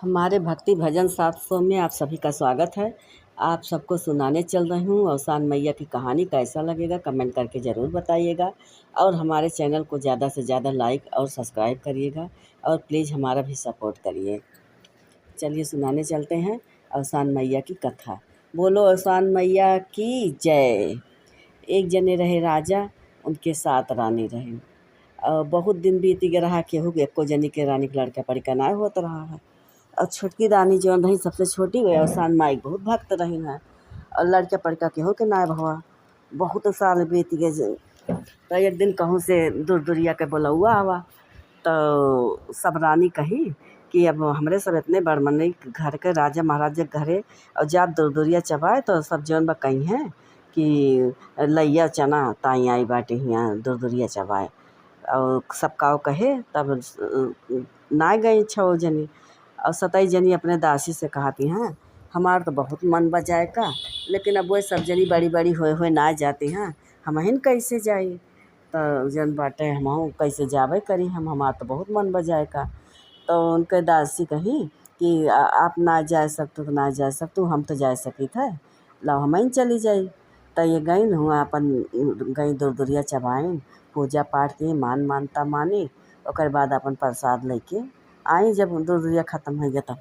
हमारे भक्ति भजन 700 में आप सभी का स्वागत है। आप सबको सुनाने चल रही हूँ औसान मैया की कहानी। कैसा लगेगा कमेंट करके ज़रूर बताइएगा और हमारे चैनल को ज़्यादा से ज़्यादा लाइक और सब्सक्राइब करिएगा और प्लीज़ हमारा भी सपोर्ट करिए। चलिए सुनाने चलते हैं औसान मैया की कथा। बोलो औसान मैया की जय। एक जने रहे राजा, उनके 7 रानी रहे। बहुत दिन बीत गए रहा, केहू के एको जनी के रानी के लड़का पड़का ना होत रहा है। और छोटकी रानी जौन रही सबसे छोटी वही औसान माई बहुत भक्त रही हैं और लड़का पड़का केहू के नाय भवा। बहुत साल बीत गए तो एक दिन कहूँ से दूर दुरिया के बोलौआ आवा तो सब रानी कही कि अब हमरे सब इतने बड़मनी घर के राजा महाराजा के घरे और जब दूर दुरिया चबाए तो सब जौन बा कही हैं कि लैया चना ताई आई बाटे हियाँ दूर दुरिया चबाए और सब काव कहे। तब ना गई 6 जनी और 27 जनी अपने दासी से कहती हैं हमार तो बहुत मन बजाए का, लेकिन अब वो सब जनी बड़ी बड़ी होए ना जाती हैं, हमहिन कैसे जाई। तो जन बाटे हमहू कैसे जाबे करी, हमार तो बहुत मन बजाए का। तो उनके दासी कही कि आप ना जा सकते तो ना जा सकते, हम तो जा सकी थे, लो हमही चली जाई। तो ये गई हुआ अपन गई दूर दुरिया चबाइन, पूजा पाठ की मान मानता मानी। ओकर बाद अपन प्रसाद लेके आई। जब दूर दुरिया ख़त्म हो गया तब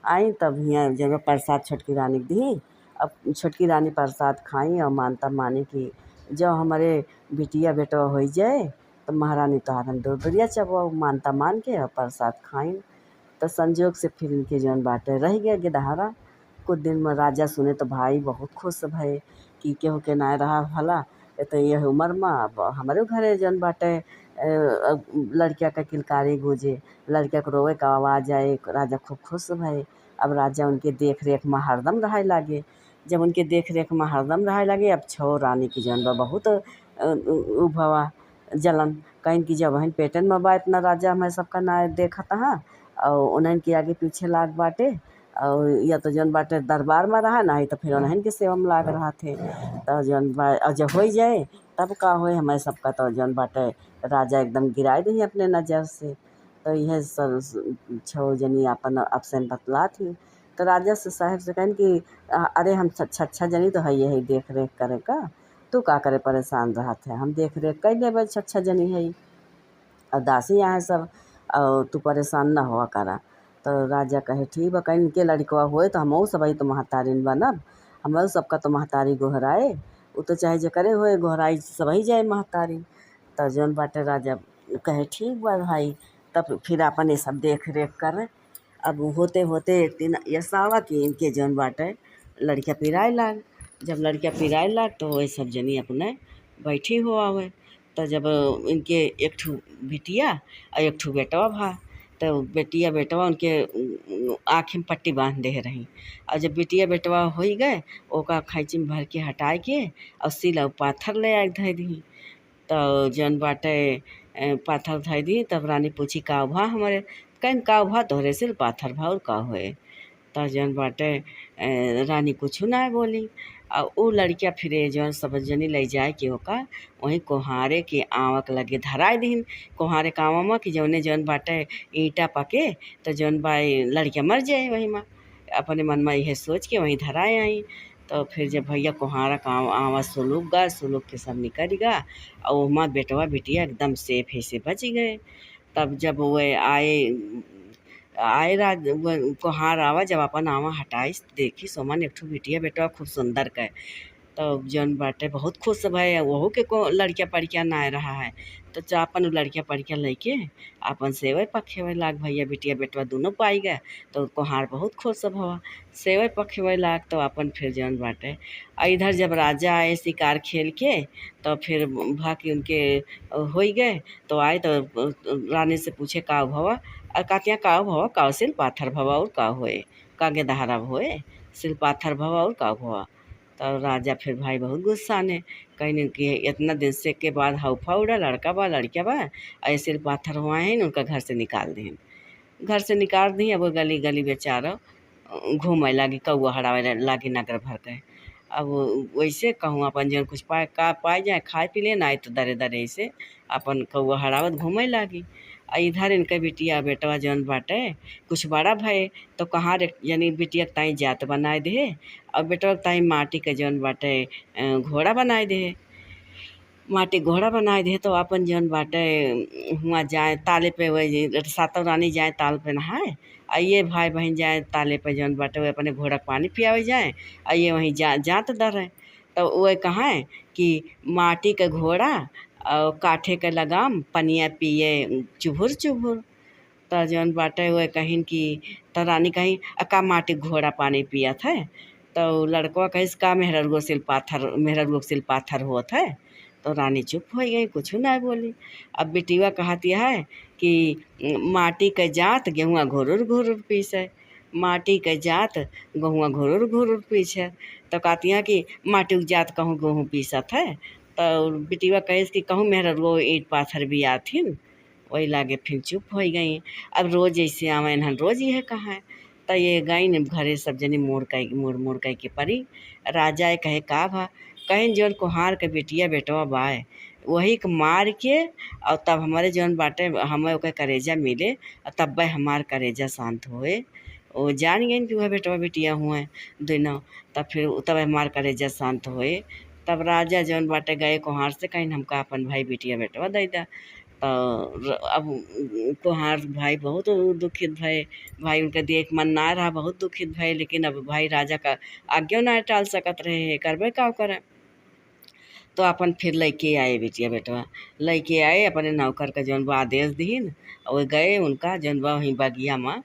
आई, तब हियाँ जब प्रसाद छोटकी रानी के दी। अब छोटकी रानी प्रसाद खाई और मानता मानी कि जब हमारे बिटिया बेटवा हो जाए तो महारानी तो हम दूर दुरिया चबो मानता मान के और प्रसाद खाई। तो संजोग से फिर इनके जौन बाटे रह गया गिदहरा। कुछ दिन में राजा सुने तो भाई बहुत खुश भये कि केहू के नाय रहा भला, तो यह उम्र में अब हमारे घरे जौन बाटे लड़किया का किलकारी गूंजे, लड़किया को रोवे का आवाज़ आए। राजा खूब खुश भये। अब राजा उनके देख रेख में हरदम रहे लागे। जब उनके देख रेख में हरदम रहे लगे, अब 6 रानी की जौन बा बहुत भवा जलन कहीं की जब वहीं पेटन में बा इतना राजा हमें सबका ना देखता है और उन्हन के आगे पीछे लाग बाटे। और या तो जौन बाटे दरबार में रहा ना, तो फिर उन्हन के सेवा में लाग रहा थे। तो जौन बा और जब हो जाए तब का होए हमें सबका, तो जौन बाटे राजा एकदम गिराए दी अपने नज़र से। तो यह सब 6 जनी अपन अफसन बतला थी। तो राजा से साहब से कहन कि अरे हम 6 जनी तो है यही देख रेख करे का, तू का करे परेशान रहा थे, हम देख रेख कर लेबे 6 जनी है और दासी यहाँ सब और तू परेशान ना हुआ करा। तो राजा कहे ठीक बा, कहीं के लड़कवा हुए तो हमहू सब तो महतारिन बनब, हमरो सबका तो महतारी गोहराए, वो तो चाहे जे करे हुए गोहराई सब ही जाए महतारी। तो जौन बाटे राजा कहे ठीक बा भाई। तब फिर अपन ये सब देख रेख कर। अब होते होते एक दिन ऐसा हुआ कि इनके जौन बाटे लड़किया पिराए लाग। जब लड़किया पिराए लाग तो वही सब जनी अपने बैठी हो आवे। तो जब इनके एक ठू बिटिया और एक ठू बेटवा भा, तो बेटिया बेटवा उनके आँख में पट्टी बांध दे रही। और जब बिटिया बेटवा हो ही गए, ओका खैंची में भर के हटाए के और सिला पाथर ले आए धै दी। तो जौन बाटे पाथर धै दी। तब रानी पूछी का भा हमारे, कहीं का भा तोहरे सिल पाथर भा और का होए। तो जौन बाटे रानी कुछ ना बोली। और वो लड़किया फिर जौन सब जनी ले जाए कि ओका वहीं कोहारे के आँवक लगे धराए दीन। कोहारे के आँवा में कि जौने जौन बाटे ईंटा पके तो जौन बा लड़किया मर जाए वहीं में। अपने मन में यह सोच के वहीं धराए आई। तो फिर जब भैया कोहारा का आँवा सुलूक गा, सुलूक के सब निकल गा और वहाँ बेटवा बिटिया एकदम सेफ ही से बच गए। तब जब वह आए कोहार आवा, जब अपन आवा हटाइस देखी सोमन एक ठो बिटिया बेटवा खूब सुंदर के। तो जौन बाटे बहुत खुश भये, वहू के को लड़किया पड़किया ना रहा है। तो अपन लड़किया पड़किया लेके अपन सेवे पखेवे लाग, भैया बिटिया बेटवा दोनों पाई गए। तो कोहार बहुत खुश भवा सेवे पखेवे लाग। तो अपन फिर जौन बाटे इधर जब राजा आए शिकार खेल के, तो फिर भाकी उनके हो ही गए। तो आए तो रानी से पूछे का भवा, और कहतियाँ का भवा का सिल पाथर भवा और का होए, का गेदहरा होए सिल पाथर भवा और का भवा। तो राजा फिर भाई बहुत गुस्सा ने कहीं कि इतना दिन से के बाद हौफा उड़ा लड़का बा लड़किया बा ऐसे पाथर हुआ है उनका घर से निकाल दें। घर से निकाल दी। अब वो गली गली बेचारा घूमे लागी, कौआ हड़ावे लागी नगर भर के। अब वैसे कहूँ अपन जन कुछ पाए का पाए जाए खाए पी ले ना, तो दरे दरे से अपन कौआ हड़ावत घूमे लागी। इधर इनके बिटिया बेटवा जौन बाटे कुछ बड़ा भय तो कहाँ रे यानी बिटिया के ताई जात बनाए दे और बेटवा के ताई माटी के जौन बाटे घोड़ा बनाए दे। माटी घोड़ा बनाए दे तो अपन जौन बाटे हुआ जाए ताले पे वही सातों रानी जाए ताल पे नहाए। ये भाई बहन जाए ताले पे जौन बाटे वो अपने घोड़ा पानी पियावे जाए। ये वहीं जात दर है तो वो कहाँ है कि माटी का घोड़ा और काठे के लगाम पनिया पिए चुभुर चुभुर। तो जौन बाटे वो कहिन कि तो रानी कहीं अका माटी के घोड़ा पानी पियत है। तो लड़कवा कहिस का मेहररुआ सिल पाथर होत है। तो रानी चुप हो गई कुछ ना बोली। अब बिटिया कहती है कि माटी के जात गेहुआ घुरुर घुरुर पीसे। माटी के जात गेहुआ घुरुर घुरुर पीछे तो कहती हैं कि माटी के जात कहूँ गेहूँ पीसत है। तो बिटिया कहिस कि कहूँ मेहररुआ ईंट पाथर भी आथिन। वही लागे फिर चुप हो गई। अब रोज ऐसे आवे हन रोज ये कहाँ है। तो ये गई न घरे सब जनी मुड़ कई के परी। राजा कहे का भा कहीं जौन कुहार के बिटिया बेटवा बाए वही के मार के और तब हमारे जौन बाटे हमें ओके करेजा मिले और तब भाई हमार करेजा शांत होए। वो जान गई कि वह बेटवा बिटिया हुए दोनों। तब फिर तब हमार करेजा शांत होए। तब राजा जौन बाटे गए कुहार से कहीं हमका अपन भाई बिटिया बेटवा दे दा। तो अब कुम्हार भाई बहुत दुखित भये। भाई उनका देख मन ना रहा बहुत दुखित भये। लेकिन अब भाई राजा का आज्ञा ना टाल सकत रहे करबे का करे। तो अपन फिर लैके आए बिटिया बेटवा लैके आए अपने नौकर का जौन बा आदेश दीन और गए उनका जौन बा वहीं बगिया में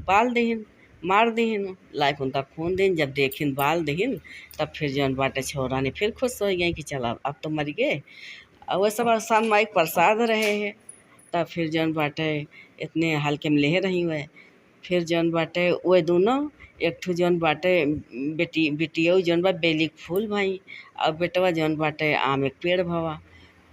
बाल दीन मार दीन लाइक उनका खून दिन जब देखिन बाल दीन तब फिर जौन बाटे छोरा ने फिर खुश हो गई कि चला अब तो मर गए। और वह सब सामयिक प्रसाद रहे हैं। तब फिर जौन बाटे इतने हल्के में ले रही हुए। फिर जौन बाटे वो दोनों एक ठो जौन बाटे बेटियो जौन बा बेली के फूल भाई और बेटवा जौन बाटे आम एक पेड़ भवा।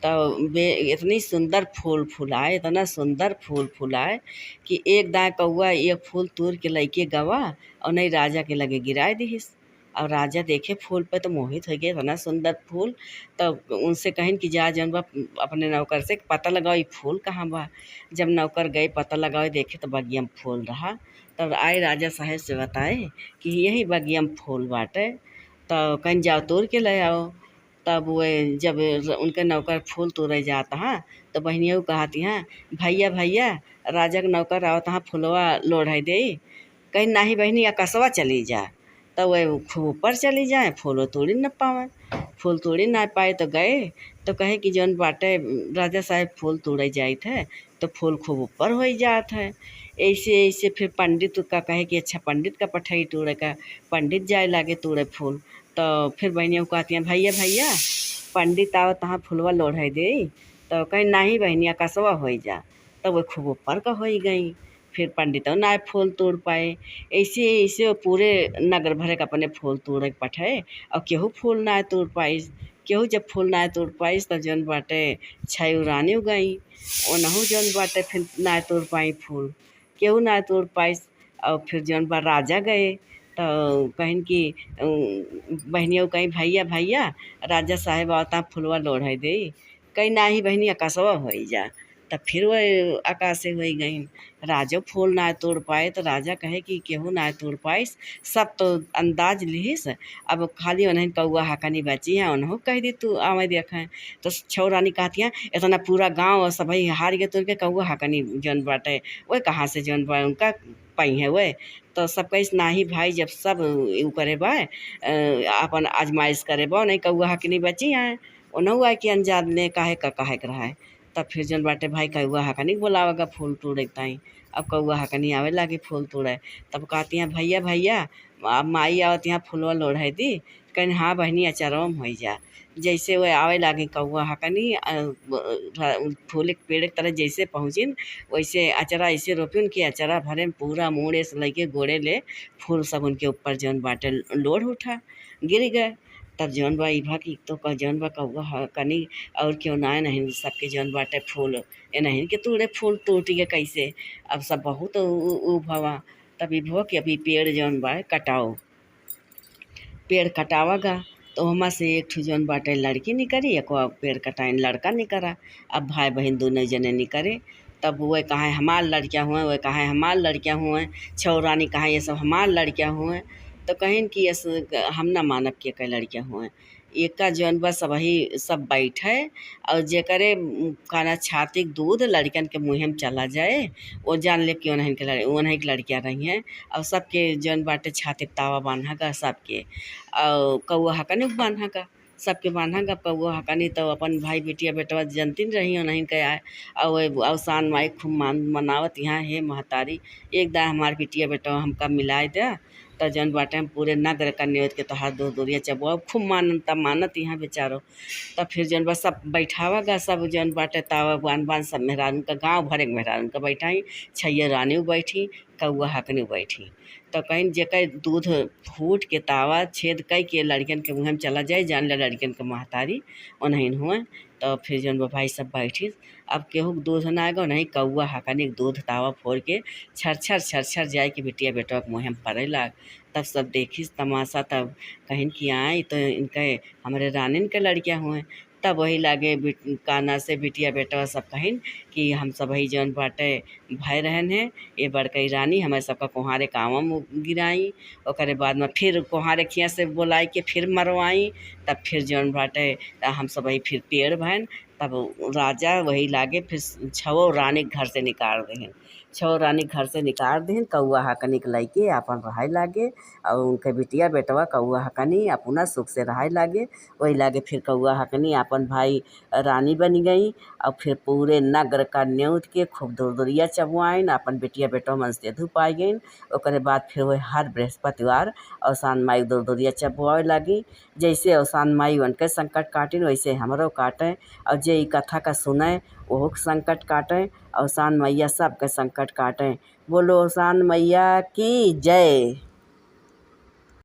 तो इतनी सुंदर फूल फुलाए इतना सुंदर फूल फुलाए कि एक दाएं कौआ एक फूल तोड़ के लैके गवा और नहीं राजा के लगे गिराए दिहिस। और राजा देखे फूल पे तो मोहित हो गए इतना सुंदर फूल। तो उनसे कहिन कि जा जौन बा अपने नौकर से पता लगाओ ये फूल कहाँ बा। जब नौकर गए पता लगाओ देखे तो बगिया में फूल रहा। तब आए राजा साहब से बताए कि यही बगिया में फूल बाटे तो कहीं जाओ तोड़ के ले आओ। तब वो जब उनके नौकर फूल तोड़े जाता है तो बहनियों कहती हैं भैया भैया राजा के नौकर आवत हाँ फूलवा लोढ़ाई दे। कहीं नाही बहनी अकसवा चली जा। तो वह खूब ऊपर चली जाए फूल तोड़ी न पावे। फूल तोड़ी ना पाए तो गए तो कहे कि जौन बाटे राजा साहब फूल तोड़े जात है तो फूल खूब ऊपर हो जात है। ऐसे ऐसे फिर पंडित का कहे कि अच्छा पंडित का पठाई तोड़े का पंडित जाए लागे तोड़े फूल। तो फिर बहनियों को आती हैं भैया भैया पंडित आओ तहाँ फूलवा लोढ़ाई दे। तो कहीं नाही बहनिया कसवा हो जा। तो वह खूब ऊपर का हो गई। फिर पंडितों ना फूल तोड़ पाए। ऐसे ऐसे पूरे नगर भरे का अपने फूल तोड़े के पठाए और केहू फूल ना तोड़ पाइस। केहू जब फूल ना तोड़ पाइस तब जौन बाटे छायु रानी गई ओनहू जौन बाटे फिर ना तोड़ पाई फूल केहू ना तोड़ पाइस। और फिर जौन बा राजा गए तो कहिन कि बहनियों कहीं भैया भैया राजा साहेब आवता फुलवा लोढ़ाई दे। कहीं ना ही बहनी आकाशवा हो जा। तब फिर वह आकाश से हो गई। राजो फूल ना तोड़ पाए तो राजा कहे कि केहू ना तोड़ पाइस सब तो अंदाज लिहिस। अब खाली उन्हें कौआ हकनी बची है उन्हों कह दी तू आवे देखें। तो छौरानी कहती हैं इतना पूरा गांव और सभी हार गए तो उनके कौआ हकनी जौन बाटे वह कहाँ से जौन बा उनका पाई है वह। तो सब कहिस नाही भाई जब सब ऊ करे बा अपन आजमाइश करे बा नहीं कौआ हकनी बची हैं उन्हों आए कि अंजाद ले काहे का रहा है। तब फिर जौन बाटे भाई कौआ हकनी बोलावेगा फूल तोड़े ताई। अब कौआ हकनी आवे लागे फूल तोड़े। तब कहती हैं भैया भैया अब माई आवत यहाँ फूलवा लोढ़ाई दी। कहीं हाँ बहनी अचरम हो जा। जैसे वह आवे लागे कौआ हकनी फूल के पेड़ के तरह जैसे पहुँचिन वैसे अचरा ऐसे रोपिन कि अचरा भरे में पूरा मुड़े से लेके गोड़े ले फूल सब उनके ऊपर जौन बाटे लोढ़ उठा गिर गए। तब जौन बा इभा की तो जौन बा कौआ हकनी और क्यों ना नहीं सबके जौन बाटे फूल ये नहीं कि तूड़े फूल टूट गए कैसे। अब सब बहुत ऊ भवा। तब इभो कि अभी पेड़ जौन बा कटाओ पेड़ कटावागा। तो हमा से एक ठो जौन बाटे लड़की निकरी एक पेड़ कटाइन लड़का निकरा। अब भाई बहन दोनों जने निकरे। तब वो कहाँ हमार लड़कियाँ हुए, वह कहाँ हमार लड़कियाँ हुए, छौ रानी कहाँ ये सब हमार लड़कियाँ हुए। तो कहीं कि हम ना मानब के कई लड़कियाँ हुए एका जौन बस वही सब बैठे और जेकरे काना छाती के दूध लड़कन के मुँह में चला जाए वो जान ले कि उन्हीं की लड़कियाँ रही हैं। और सबके जौन बाटे छाती पे तावा बांधा गा सबके और कौआ हकनी बांधा गा सबके बांधा गा कौआ हकनी। तो अपन भाई बेटिया बेटवा जनती रही नहीं के आए और अवसान माई खूब मनावत यहाँ हे महतारी एक दा हमार बेटिया बेटवा हमका मिलाए दे। तो जौन बाटे हम पूरे नगर का न्योत के तोहार दो दूरिया चबुआ खूब मानत यहाँ बेचारो। तब फिर जौन बस सब बैठावा गा सब जौन बाटे तावा बान बान सब मेहरान का गाँव भरे के मेहरान का बैठाई छैया रानी बैठी कौआ हकनी बैठी। तो कहीं जेकर दूध फूट के तावा छेद कई के लड़कियन के मुँह में चला जाए जान ले लड़कियन के महतारी उन्हीं हुए। तो फिर जौन भाई सब बैठी अब केहू के दूध ना आएगा नहीं कौआ हकनी दूध तावा फोड़ के छर जाए कि बेटिया बेटवा के मुँह में पड़े लाग। तब सब देखिस तमाशा तब कहीं कि आई तो इनके हमारे रानिन के लड़कियाँ हुए। तब वही लागे काना से बिटिया बेटवा सब कहिन कि हम सब ही जौन बाटे भाई रहन है ये बड़कई रानी हमारे सबका कुहारे कामम गिराई ओकरे बाद में फिर कुहारे खिया से बोलाई के फिर मरवाई। तब फिर जौन बाटे हम सब ही फिर पेड़ भैन तब राजा वही लागे फिर छवो रानी घर से निकाल देहन छो रानी घर से निकाल देहन कौआ हकनी के लइके अपन रहाय लागे और उनके बिटिया बेटवा कौआ हकनी अपना सुख से रहाय लागे। वही लागे फिर कौआ हकनी अपन भाई रानी बन गई और फिर पूरे नगर का न्योत के खूब दूर दूरिया चबुआइन अपन बिटिया बेटवा मन से धुपाई गई। ओकरे बाद फिर वही हर बृहस्पतिवार अवसान माई दूर दूरिया चबुआए लगी। जैसे अवसान माई उनके संकट काटिन वैसे हमरो काटें और जे कथा का सुने वो संकट काटें अवसान मैया सबके संकट काटें। बोलो अवसान मैया की जय।